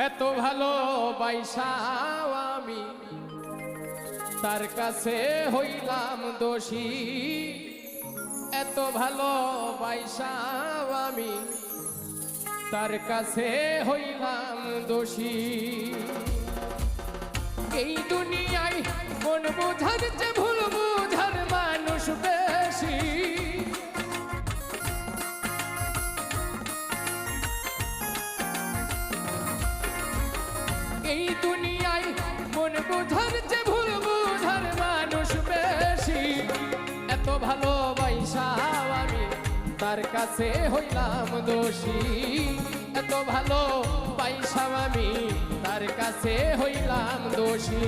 এত ভালো বাইসাও আমি তার কাছে হইলাম দোষী। এত ভালো বাইসাও আমি তার কাছে হইলাম দোষী। এই দুনিয়ায় মন বোঝার চেয়ে ভুল বোঝার মানুষ বেশি। এই দুনিয়ায় মন বোঝার চেয়ে ভুল বোঝার মানুষ বেশি। এত ভালোবাসাও আমি তার কাছে হইলাম দোষী। এত ভালোবাসাও আমি তার কাছে হইলাম দোষী।